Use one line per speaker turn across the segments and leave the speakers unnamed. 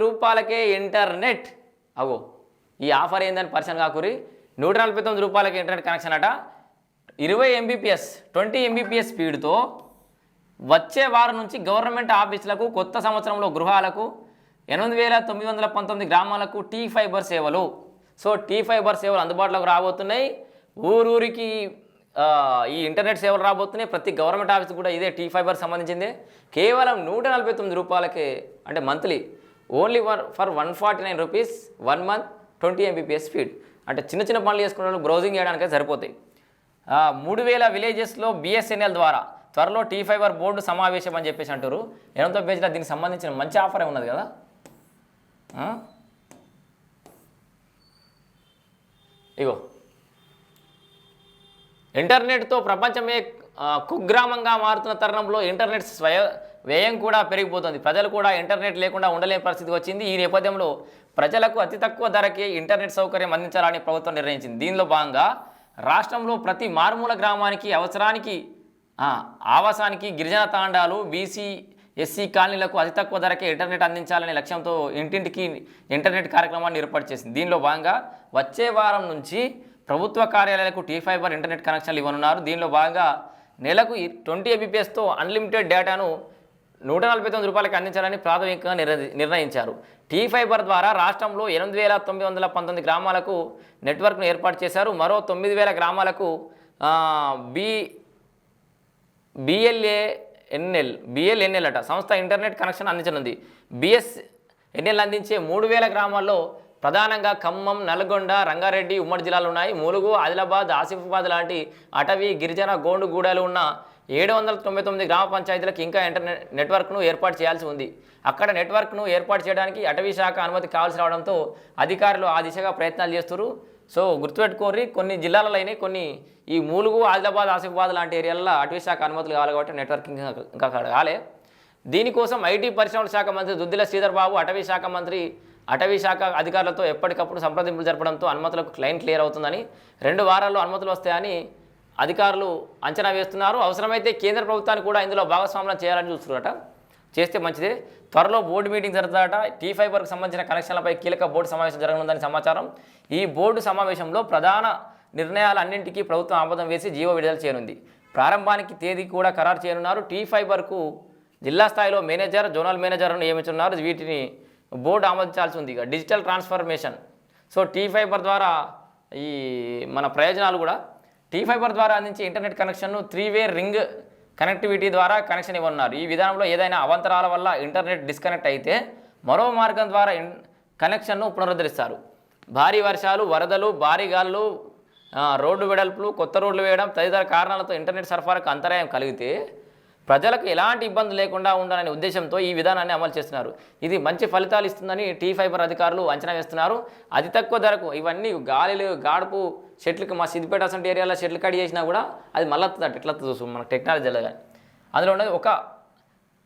రూపాయలకే ఇంటర్నెట్. అగో ఈ ఆఫర్ ఏందని పరిచయం కాకురి. 149 రూపాయలకి ఇంటర్నెట్ కనెక్షన్ అట. 20 MBPS 20 MBPS స్పీడ్తో వచ్చే వారం నుంచి గవర్నమెంట్ ఆఫీసులకు, కొత్త సంవత్సరంలో గృహాలకు, 8919 గ్రామాలకు టీ ఫైబర్ సేవలు. సో టీ ఫైబర్ సేవలు అందుబాటులోకి రాబోతున్నాయి. ఊరూరికి ఈ ఇంటర్నెట్ సేవలు రాబోతున్నాయి. ప్రతి గవర్నమెంట్ ఆఫీస్ కూడా ఇదే టీ ఫైబర్ సంబంధించింది. కేవలం 149 రూపాయలకే, అంటే monthly only for 149 rupees 1 month 20 MBPS speed. అంటే చిన్న చిన్న పనులు చేసుకునే వాళ్ళు బ్రౌజింగ్ చేయడానికే సరిపోతాయి. 3000 విలేజెస్లో BSNL ద్వారా త్వరలో టీ ఫైబర్ బోర్డు సమావేశం అని చెప్పేసి అంటారు. 8వ పేజీలో దీనికి సంబంధించిన మంచి ఆఫరే ఉన్నది కదా. ఇగో ఇంటర్నెట్తో ప్రపంచమే కుగ్రామంగా మారుతున్న తరుణంలో ఇంటర్నెట్ వ్యయం కూడా పెరిగిపోతుంది. ప్రజలు కూడా ఇంటర్నెట్ లేకుండా ఉండలేని పరిస్థితి వచ్చింది. ఈ నేపథ్యంలో ప్రజలకు అతి తక్కువ ధరకే ఇంటర్నెట్ సౌకర్యం అందించాలని ప్రభుత్వం నిర్ణయించింది. దీనిలో భాగంగా రాష్ట్రంలో ప్రతి మారుమూల గ్రామానికి ఆవాసానికి, గిరిజన తాండాలు, BC SC కాలనీలకు అతి తక్కువ ధరకే ఇంటర్నెట్ అందించాలనే లక్ష్యంతో ఇంటింటికి ఇంటర్నెట్ కార్యక్రమాన్ని ఏర్పాటు చేసింది. దీనిలో భాగంగా వచ్చే వారం నుంచి ప్రభుత్వ కార్యాలయాలకు టీ ఫైబర్ ఇంటర్నెట్ కనెక్షన్లు ఇవ్వనున్నారు. దీనిలో భాగంగా నెలకు 20 MBPSతో అన్లిమిటెడ్ డేటాను 149 రూపాయలకి అందించాలని ప్రాథమికంగా నిర్ణయించారు. టీ ఫైబర్ ద్వారా రాష్ట్రంలో 8919 గ్రామాలకు నెట్వర్క్ను ఏర్పాటు చేశారు. మరో 9000 గ్రామాలకు BLNL అట సంస్థ ఇంటర్నెట్ కనెక్షన్ అందించనుంది. BSNL అందించే 3000 గ్రామాల్లో ప్రధానంగా ఖమ్మం, నల్గొండ, రంగారెడ్డి, ఉమ్మడి జిల్లాలు ఉన్నాయి. ములుగు, ఆదిలాబాద్, ఆసిఫాబాద్ లాంటి అటవీ, గిరిజన, గోండుగూడలు ఉన్న 799 గ్రామ పంచాయతీలకు ఇంకా ఇంటర్నెట్ నెట్వర్క్ను ఏర్పాటు చేయాల్సి ఉంది. అక్కడ నెట్వర్క్ను ఏర్పాటు చేయడానికి అటవీ శాఖ అనుమతి కావాల్సి రావడంతో అధికారులు ఆ దిశగా ప్రయత్నాలు చేస్తున్నారు. సో గుర్తుపెట్టుకోరి, కొన్ని జిల్లాలలో అయినాయి, కొన్ని ఈ ములుగు, ఆదిలాబాద్, ఆసిఫాబాద్ లాంటి ఏరియాల్లో అటవీ శాఖ అనుమతులు కావాలి కాబట్టి నెట్వర్క్ ఇంకా కాలే. దీనికోసం ఐటీ పరిశ్రమల శాఖ మంత్రి దుద్దిల శ్రీధర్ బాబు అటవీ శాఖ అధికారులతో ఎప్పటికప్పుడు సంప్రదింపులు జరపడంతో అనుమతులకు క్లైన్ క్లియర్ అవుతుందని, 2 వారాల్లో అనుమతులు వస్తాయని అధికారులు అంచనా వేస్తున్నారు. అవసరమైతే కేంద్ర ప్రభుత్వాన్ని కూడా ఇందులో భాగస్వామ్యం చేయాలని చూస్తున్నారట. చేస్తే మంచిదే. త్వరలో బోర్డు మీటింగ్ జరుగుతారట. టీ ఫైబర్కి సంబంధించిన కనెక్షన్లపై కీలక బోర్డు సమావేశం జరగనుందని సమాచారం. ఈ బోర్డు సమావేశంలో ప్రధాన నిర్ణయాలన్నింటికీ ప్రభుత్వం ఆమోదం వేసి జీవో విడుదల చేయనుంది. ప్రారంభానికి తేదీ కూడా ఖరారు చేయనున్నారు. టీ ఫైబర్కు జిల్లా స్థాయిలో మేనేజర్, జోనల్ మేనేజర్ను నియమించున్నారు. వీటిని బోర్డు ఆమోదించాల్సి ఉంది. Digital transformation. So T fiber ద్వారా ఈ మన ప్రయోజనాలు కూడా, టీ ఫైబర్ ద్వారా అందించే ఇంటర్నెట్ కనెక్షన్ను 3-వే రింగ్ కనెక్టివిటీ ద్వారా కనెక్షన్ ఇవ్వనున్నారు. ఈ విధానంలో ఏదైనా అవాంతరాల వల్ల ఇంటర్నెట్ డిస్కనెక్ట్ అయితే మరో మార్గం ద్వారా కనెక్షన్ను పునరుద్ధరిస్తారు. భారీ వర్షాలు, వరదలు, భారీ గాలులు, రోడ్డు వెడల్పులు, కొత్త రోడ్లు వేయడం తదితర కారణాలతో ఇంటర్నెట్ సరఫరాకు అంతరాయం కలిగితే ప్రజలకు ఎలాంటి ఇబ్బంది లేకుండా ఉండాలనే ఉద్దేశంతో ఈ విధానాన్ని అమలు చేస్తున్నారు. ఇది మంచి ఫలితాలు ఇస్తుందని టీ ఫైబర్ అధికారులు అంచనా వేస్తున్నారు. అతి తక్కువ ధరకు ఇవన్నీ గాడుపు చెట్లకి, మా సిద్దిపేట అసంటి ఏరియాలో చెట్లు కడి చేసినా కూడా అది మళ్ళీ ఎట్లా చూసు మన టెక్నాలజీలో కానీ అందులో ఉన్నది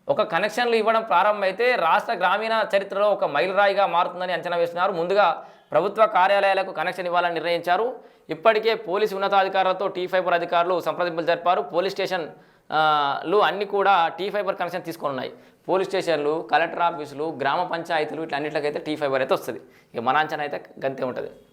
ఒక కనెక్షన్లు ఇవ్వడం ప్రారంభమైతే రాష్ట్ర గ్రామీణ చరిత్రలో ఒక మైలురాయిగా మారుతుందని అంచనా వేస్తున్నారు. ముందుగా ప్రభుత్వ కార్యాలయాలకు కనెక్షన్ ఇవ్వాలని నిర్ణయించారు. ఇప్పటికే పోలీసు ఉన్నతాధికారులతో టీ ఫైబర్ అధికారులు సంప్రదింపులు జరిపారు. పోలీస్ స్టేషన్లు అన్నీ కూడా టీ ఫైబర్ కనెక్షన్ తీసుకొని ఉన్నాయి. పోలీస్ స్టేషన్లు, కలెక్టర్ ఆఫీసులు, గ్రామ పంచాయతీలు, ఇట్లా అన్నింటికైతే టీ ఫైబర్ అయితే వస్తుంది. ఇక మన అంచనా అయితే గంతే ఉంటుంది.